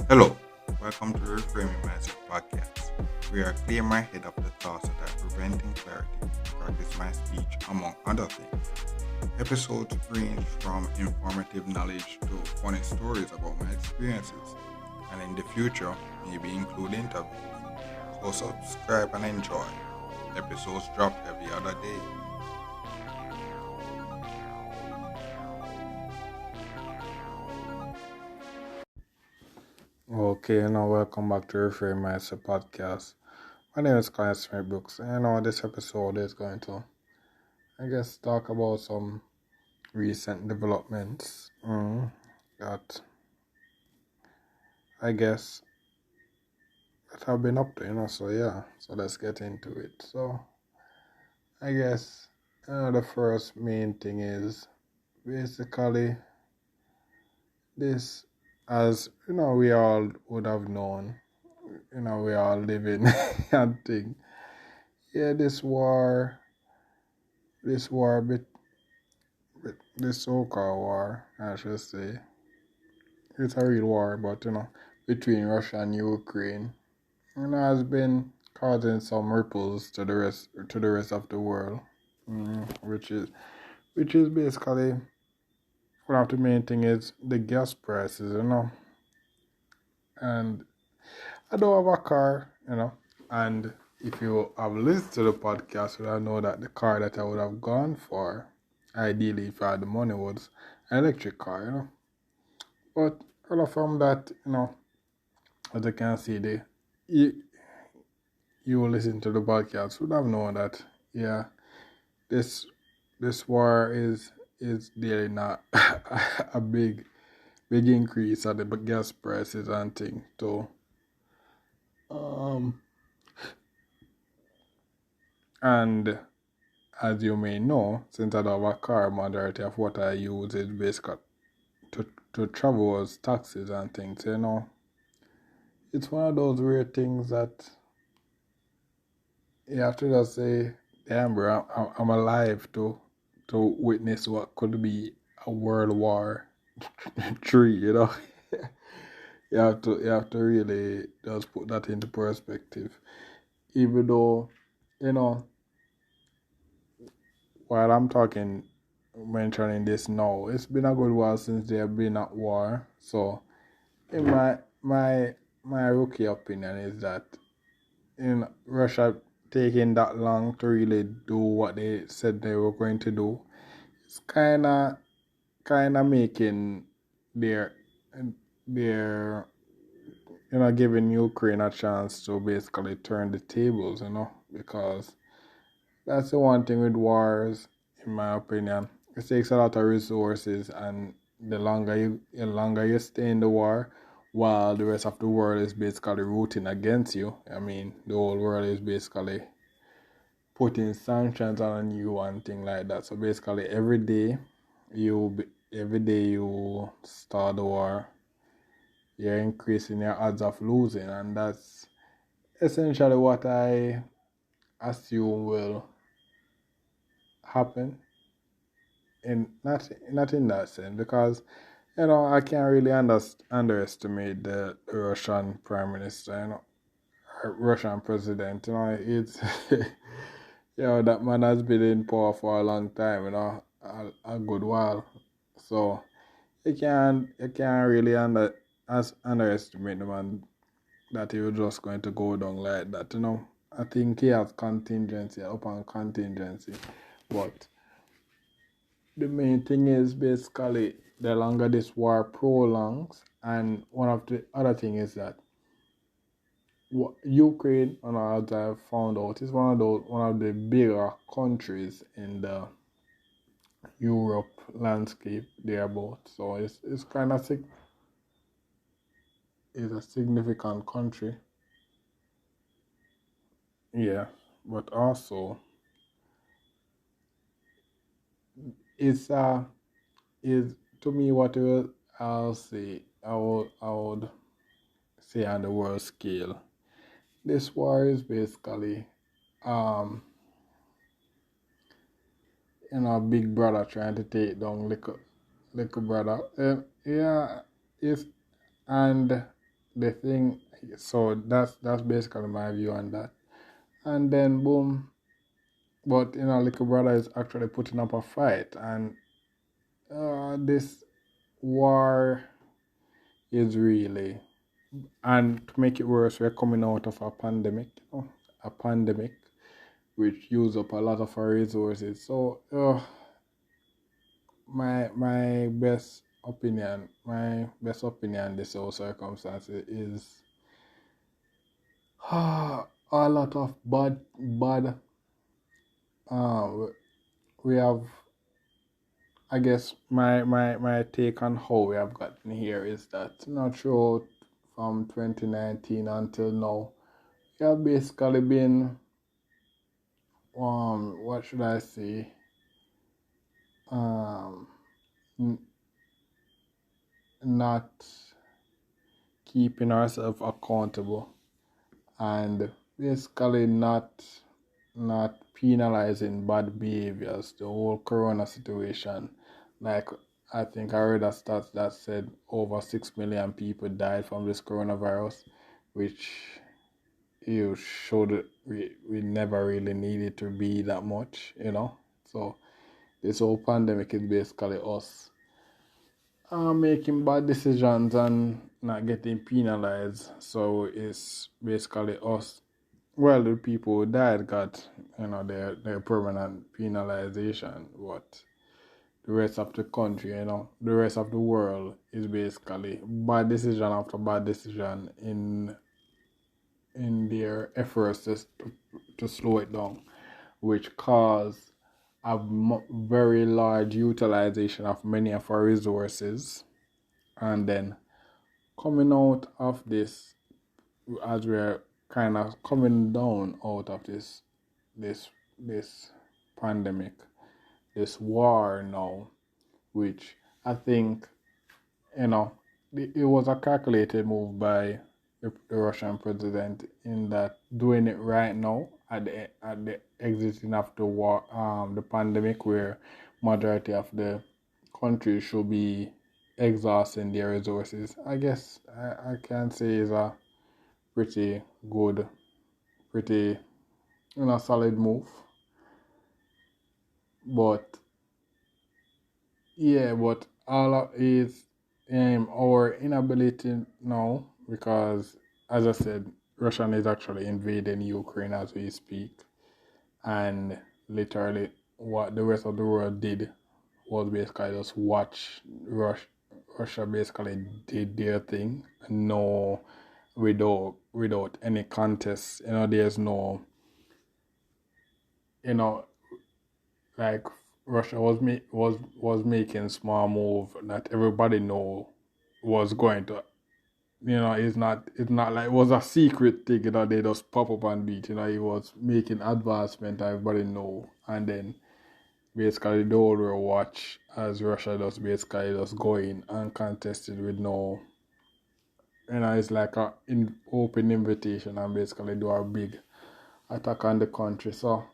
Hello, welcome to the Reframing Mindset podcast. We are clear my head of the thoughts that are preventing clarity to practice my speech, among other things. Episodes range from informative knowledge to funny stories about my experiences, and in the future, maybe include interviews. So subscribe and enjoy. Episodes drop every other day. Okay, now welcome back to Reframe Mindset Podcast. My name is Kyle Smith Brooks, and this episode is going to, talk about some recent developments that I guess that I've been up to, so let's get into it. So, I guess, the first main thing is basically this, as we all would have known, we all live in and think, yeah, this so-called war, I should say, it's a real war, but between Russia and Ukraine, has been causing some ripples to the rest of the world, which is basically one of the main thing is the gas prices, and I don't have a car, and if you have listened to the podcast, you know that the car that I would have gone for, ideally if I had the money, was an electric car, But from that, as you can see, you, you listen to the podcast would have known that, yeah, this war is really not a big increase at the gas prices and things. So, um, and as you may know, since I don't have a car, majority of what I use is basically to travel as taxis and things. It's one of those weird things that you have to just say, damn, bro, I'm alive to witness what could be a World War III. You have to really just put that into perspective. Even though, you know, while I'm mentioning this now, it's been a good while since they have been at war. So, in my rookie opinion is that in Russia taking that long to really do what they said they were going to do, it's kind of making their their giving Ukraine a chance to basically turn the tables, because that's the one thing with wars, in my opinion. It takes a lot of resources, and the longer you stay in the war, while the rest of the world is basically rooting against you. I mean, the whole world is basically putting sanctions on you and things like that. So basically, every day you start the war, you're increasing your odds of losing, and that's essentially what I assume will happen. In not in that sense, because I can't really underestimate the Russian prime minister, Russian president. It's that man has been in power for a long time, a good while. So you can't really underestimate the man, that he was just going to go down like that. I think he has contingency upon contingency, but the main thing is basically the longer this war prolongs, and one of the other thing is that Ukraine, as I found out, is one of the bigger countries in the Europe landscape thereabout. So it's kind of is a significant country. Yeah, but also it's is to me what I would say on the world scale. This war is basically um big brother trying to take down little brother. Yeah, it's and the thing. So that's basically my view on that. And then boom, but little brother is actually putting up a fight, and this war is really. And to make it worse, we're coming out of a pandemic, a pandemic which use up a lot of our resources. So, my best opinion in this whole circumstance is a lot of bad. Uh, we have, I guess, my take on how we have gotten here is that throughout from 2019 until now, we have basically been what should I say? Um, n- not keeping ourselves accountable and basically not penalizing bad behaviors. The whole corona situation, like I think I read a stat that said over 6 million people died from this coronavirus, which you showed we never really needed to be that much. So this whole pandemic is basically us making bad decisions and not getting penalized. So it's basically us. Well, the people who died got their permanent penalization, but the rest of the country, the rest of the world is basically bad decision after bad decision in their efforts to slow it down, which caused a very large utilization of many of our resources. And then coming out of this, as we're kind of coming down out of this pandemic, this war now, which I think it was a calculated move by the Russian president in that doing it right now at the exiting of the war, the pandemic, where majority of the countries should be exhausting their resources. I guess I can say is a pretty good, pretty solid move. But yeah, but all of is our inability now, because as I said, Russia is actually invading Ukraine as we speak, and literally what the rest of the world did was basically just watch Russia basically did their thing. No, without any contest. There's no, like Russia was making small move that everybody know was going to. It's not like it was a secret thing. They just pop up and beat. It was making advancement that everybody know, and then basically the whole world watch as Russia just basically just going uncontested with no. It's like a open invitation and basically do a big attack on the country. So,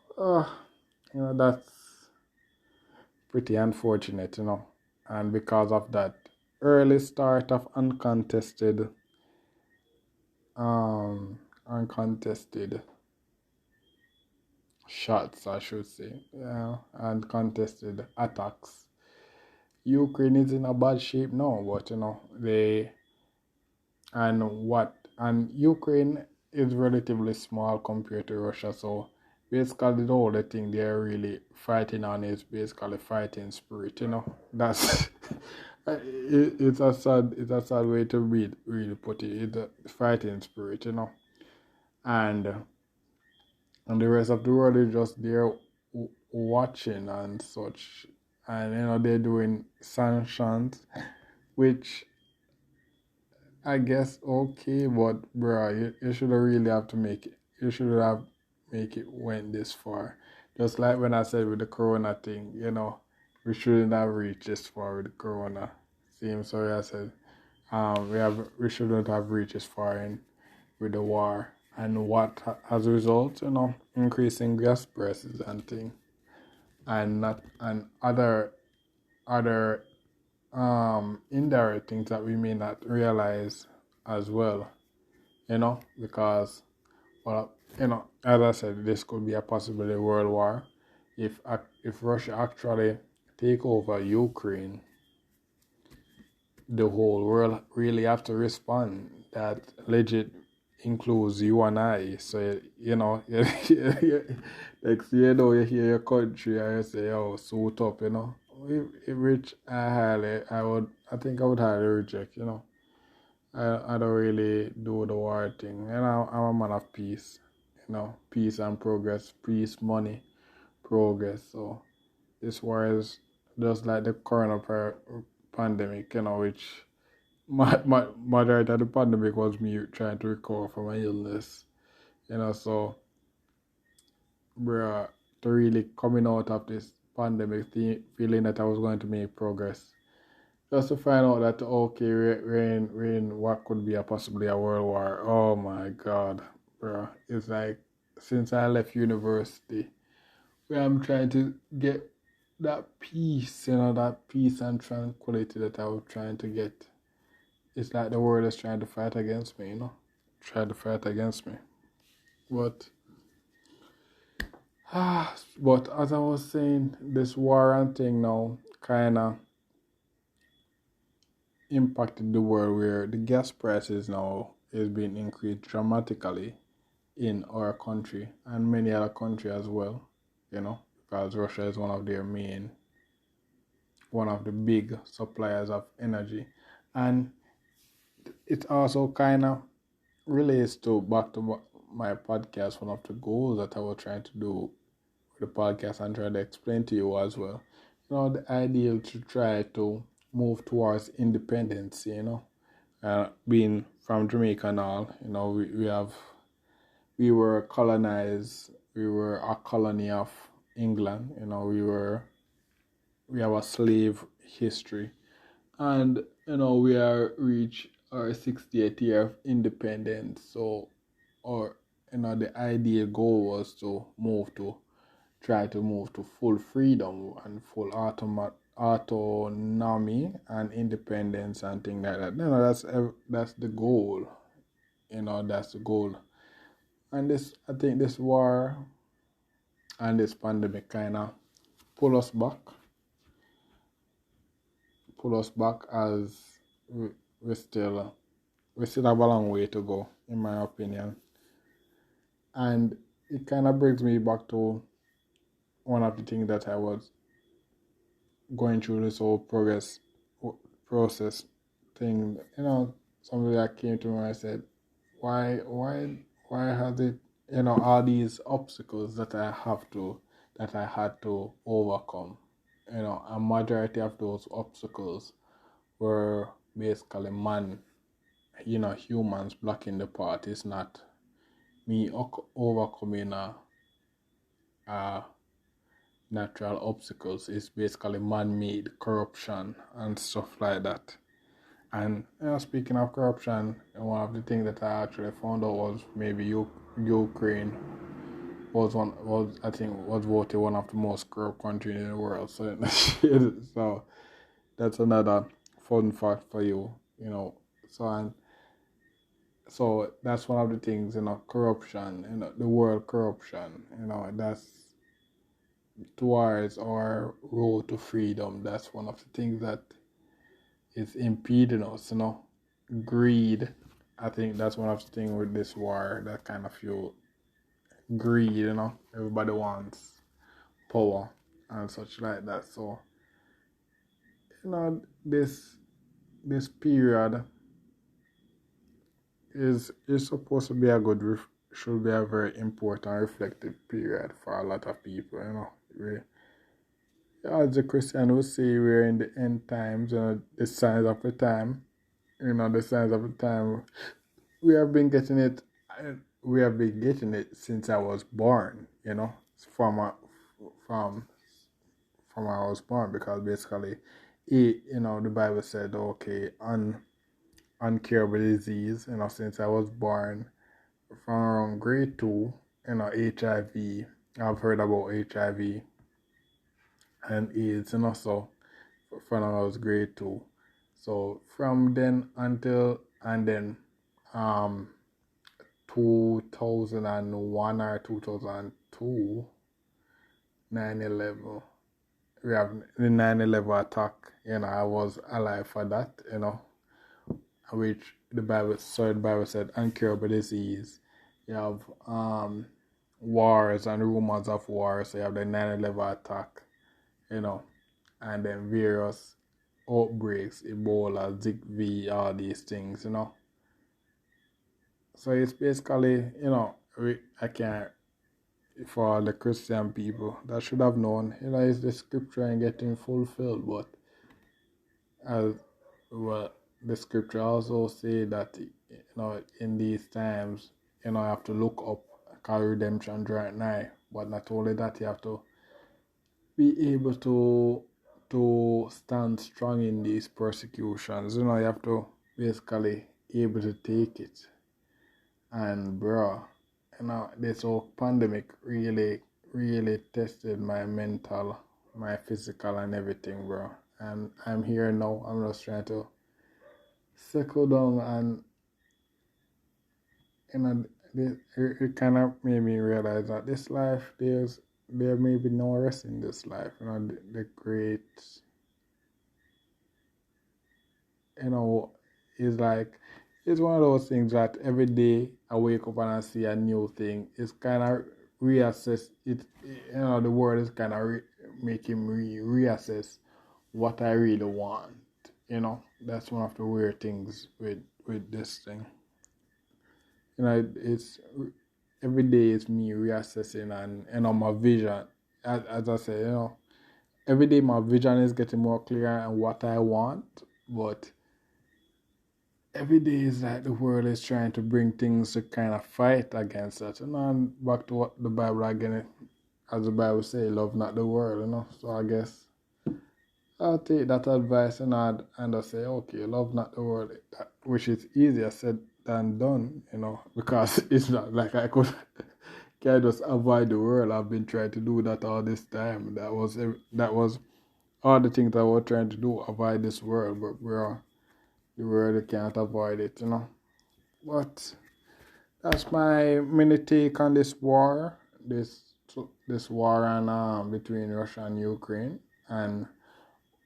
that's pretty unfortunate. And because of that early start of uncontested shots, I should say, uncontested attacks, Ukraine is in a bad shape now. But and Ukraine is relatively small compared to Russia, so basically the only thing they're really fighting on is basically fighting spirit. That's it's a sad way to really put it. It's a fighting spirit. And the rest of the world is just there watching and such, and they're doing sanctions, which I guess okay, but bro, you should really have to make it. You should have make it went this far. Just like when I said with the corona thing, we shouldn't have reached this far with the corona. Same sorry I said. We shouldn't have reached this far in with the war, and what as a result, increasing gas prices and thing. and not and other indirect things that we may not realize as well, because, well, as I said, this could be a possibility world war if Russia actually take over Ukraine. The whole world really have to respond. That legit includes you and I. So next you hear your country and you say, "Oh, suit up," If rich, I think I would highly reject. I don't really do the war thing. I'm a man of peace. Peace and progress, peace, money, progress. So this war is just like the pandemic, which my majority of the pandemic was me trying to recover from my illness, so bruh, to really coming out of this pandemic feeling that I was going to make progress. Just to find out that, okay, we're in what could be possibly a world war. Oh my God, bruh. It's like since I left university, where I'm trying to get that peace, that peace and tranquility that I was trying to get. It's like the world is trying to fight against me, try to fight against me. But as I was saying, this war and thing now kind of impacted the world, where the gas prices now is being increased dramatically in our country and many other countries as well, because Russia is one of the big suppliers of energy. And it also kind of relates back to my podcast, one of the goals that I was trying to do with the podcast and trying to explain to you as well. The ideal to try to move towards independence, being from Jamaica and all, we were colonized, we were a colony of England, we have a slave history, and we are reach our 68th year of independence. So, or the ideal goal was to try to move to full freedom and full autonomy and independence and things like that. That's the goal. That's the goal. And I think this war and this pandemic kind of pull us back as we still have a long way to go, in my opinion. And it kind of brings me back to one of the things that I was going through this whole process thing. Something that came to me and I said, why has it, all these obstacles that I had to overcome. A majority of those obstacles were basically humans blocking the path. It's not me overcoming natural obstacles. Is basically man-made corruption and stuff like that. And speaking of corruption, one of the things that I actually found out was maybe Ukraine was voted one of the most corrupt countries in the world. So, so that's another fun fact for you. So that's one of the things, corruption, the world corruption, that's towards our road to freedom. That's one of the things that is impeding us, greed. I think that's one of the things with this war that kind of fuel greed, everybody wants power and such like that. So, this period is supposed to be should be a very important reflective period for a lot of people, as a Christian would say, we're in the end times, the signs of the time, the signs of the time. We have been getting it since I was born, from I was born, because basically, the Bible said, okay, uncurable disease, since I was born. From around grade 2, HIV, I've heard about HIV, and AIDS, so from when I was grade 2. So from then until and then 2001 or 2002, 9/11, we have the 9/11 attack. I was alive for that, which the Bible said incurable disease. You have wars and rumors of war. So you have the 9/11 attack, and then various outbreaks, Ebola, Zika, all these things. So it's basically, I can't, for all the Christian people that should have known, it's the scripture and getting fulfilled. But as well, the scripture also say that, in these times, you have to look up, because redemption right now. But not only that, you have to be able to stand strong in these persecutions. You have to basically able to take it. And bro, this whole pandemic really, really tested my mental, my physical and everything, bro. And I'm here now. I'm just trying to settle down, and it kind of made me realize that this life, there may be no rest in this life. The great, is like, it's one of those things that every day I wake up and I see a new thing. It's kind of reassess it. The world is kind of making me reassess what I really want. That's one of the weird things with this thing. It's every day it's me reassessing, and my vision. As I said, every day my vision is getting more clear and what I want, but every day is like the world is trying to bring things to kind of fight against that. And back to what the Bible again, as the Bible says, love not the world, So I guess I'll take that advice and I say, okay, love not the world, which is easier said than done, because it's not like I can just avoid the world. I've been trying to do that all this time. That was all the things I was trying to do, avoid this world, but the world can't avoid it, But that's my mini take on this war, this war and between Russia and Ukraine, and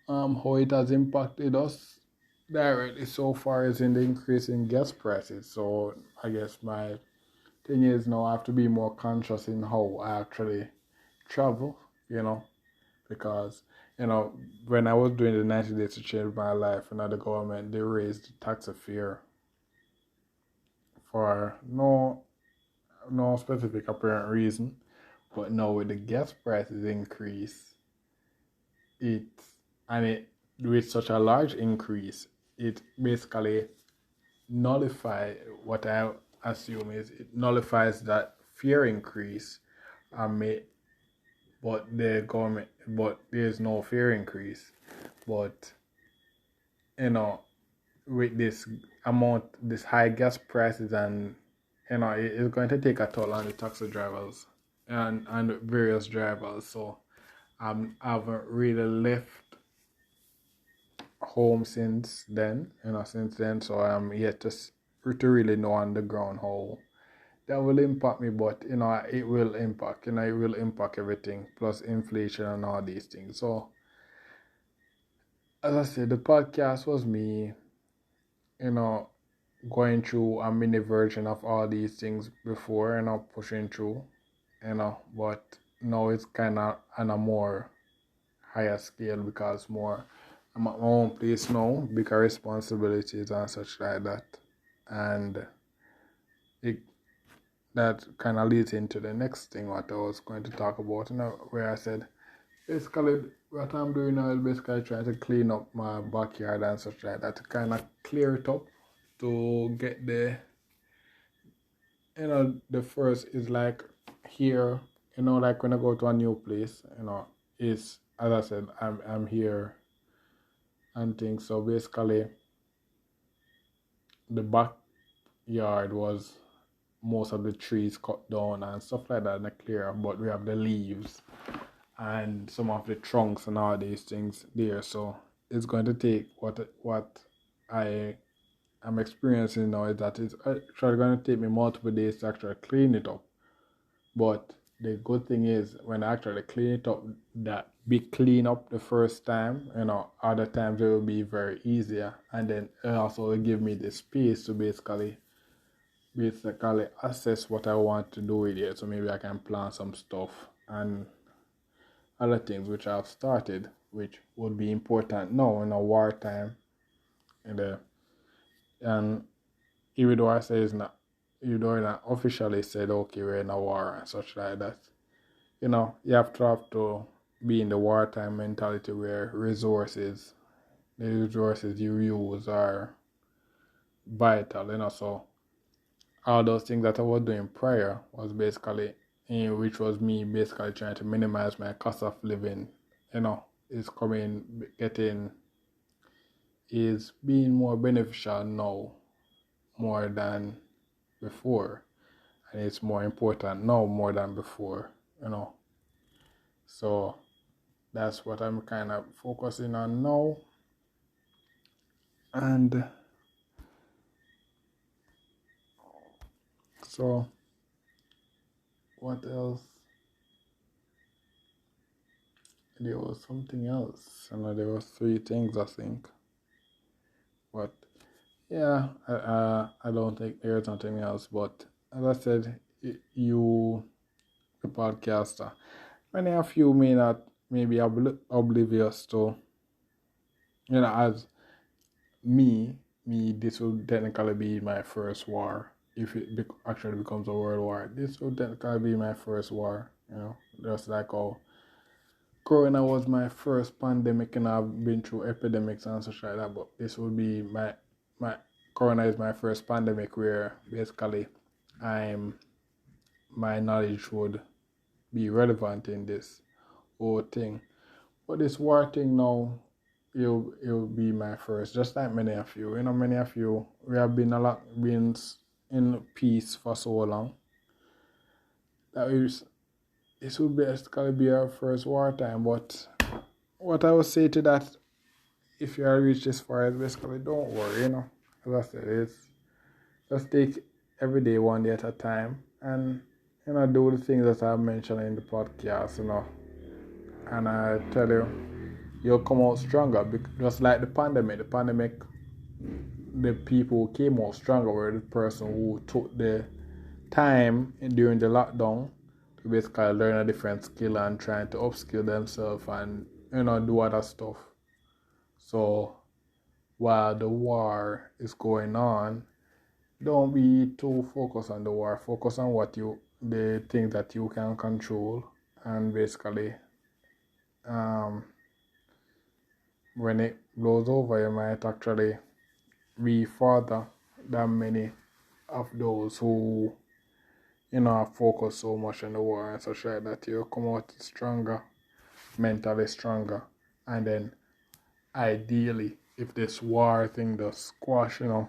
how it has impacted us directly so far is in the increase in gas prices. So I guess my thing is now I have to be more conscious in how I actually travel, because when I was doing the 90 days to change my life, the government, they raised the tax fare for no specific apparent reason. But now with the gas prices increase, with such a large increase, it basically nullifies what I assume is it nullifies that fare increase, but there's no fare increase. But with this amount, this high gas prices, and it's going to take a toll on the taxi drivers and various drivers. So I haven't really left home since then. So I'm yet to really know on the ground how that will impact me. But it will impact. It will impact everything, plus inflation and all these things. So as I said, the podcast was me, going through a mini version of all these things before, pushing through, but now it's kind of on a more higher scale, because I'm at my own place now, bigger responsibilities and such like that. And that kind of leads into the next thing what I was going to talk about, where I said, basically, what I'm doing now is basically trying to clean up my backyard and such like that, to kind of clear it up, to get the first is like here, like when I go to a new place, is, as I said, I'm here and things. So basically, the backyard was most of the trees cut down and stuff like that in the clear, but we have the leaves and some of the trunks and all these things there. So it's going to take what I am experiencing now is that it's actually going to take me multiple days to actually clean it up. But the good thing is when I actually clean it up, that be clean up the first time, other times it will be very easier. And then it also will give me the space to basically assess what I want to do with it. So maybe I can plan some stuff and other things which I've started, which would be important now in a wartime. And even though I say it's not, even though it's not officially said, okay, we're in a war and such like that, you have to be in the wartime mentality where the resources you use are vital, so all those things that I was doing prior was basically, which was me basically trying to minimize my cost of living, is being more beneficial now more than before. And it's more important now more than before, So that's what I'm kind of focusing on now. And so, what else? There was something else. There was 3 things, I think. But yeah, I don't think there's nothing else. But as I said, you, the podcaster, many of you may not maybe oblivious to, as me, this will technically be my first war. If it actually becomes a world war, this will technically be my first war. Just like how Corona was my first pandemic, and I've been through epidemics and such like that. But this will be my Corona is my first pandemic where basically my knowledge would be relevant in this whole thing. But this war thing now, it'll be my first, just like many of you. Many of you, we have been in peace for so long that this would basically be our first wartime. But what I would say to that, if you are reached this far, is basically don't worry. As I said, it's just take every day one day at a time, and do the things that I've mentioned in the podcast. And I tell you, you'll come out stronger. Just like the pandemic. The people who came out stronger were the person who took the time during the lockdown to basically learn a different skill and trying to upskill themselves and do other stuff. So while the war is going on, don't be too focused on the war. Focus on the things that you can control, and basically when it blows over, you might actually be further than many of those who are focused so much on the war and such like that. You come out stronger, mentally stronger, and then ideally, if this war thing does squash, if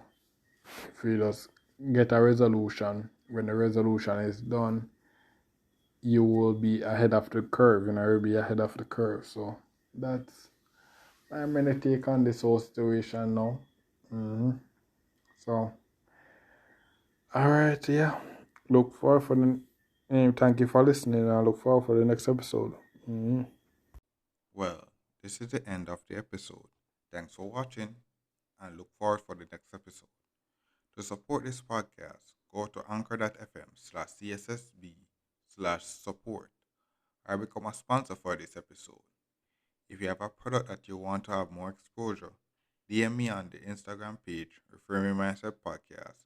we just get a resolution, when the resolution is done, you will be ahead of the curve, you'll be ahead of the curve. So that's my main take on this whole situation now. So, alright, yeah. Look forward for thank you for listening, and I look forward for the next episode. Well, this is the end of the episode. Thanks for watching, and look forward for the next episode. To support this podcast, go to anchor.fm/cssb/support or become a sponsor for this episode. If you have a product that you want to have more exposure, DM me on the Instagram page, Reframing Mindset Podcast,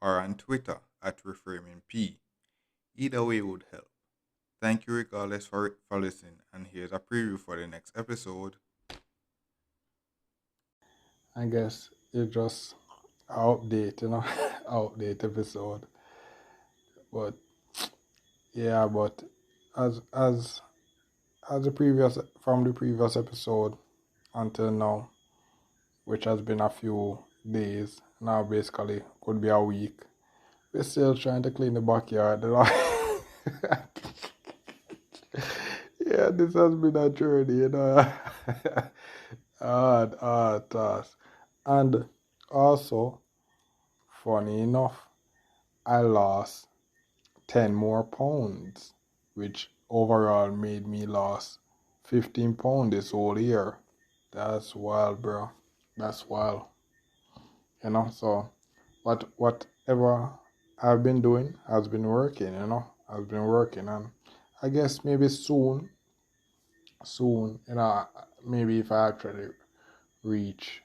or on Twitter @ReframingP. Either way would help. Thank you regardless for listening, and here's a preview for the next episode. I guess it's just an update, update episode. But yeah, but as the previous episode until now, which has been a few days now, basically could be a week, we're still trying to clean the backyard. Yeah, this has been a journey, you know. Hard task. And also, funny enough, I lost 10 more pounds, which overall made me lose 15 pounds this whole year. That's wild, bro. That's wild. So whatever I've been doing has been working, Has been working, and I guess maybe soon, maybe if I actually reach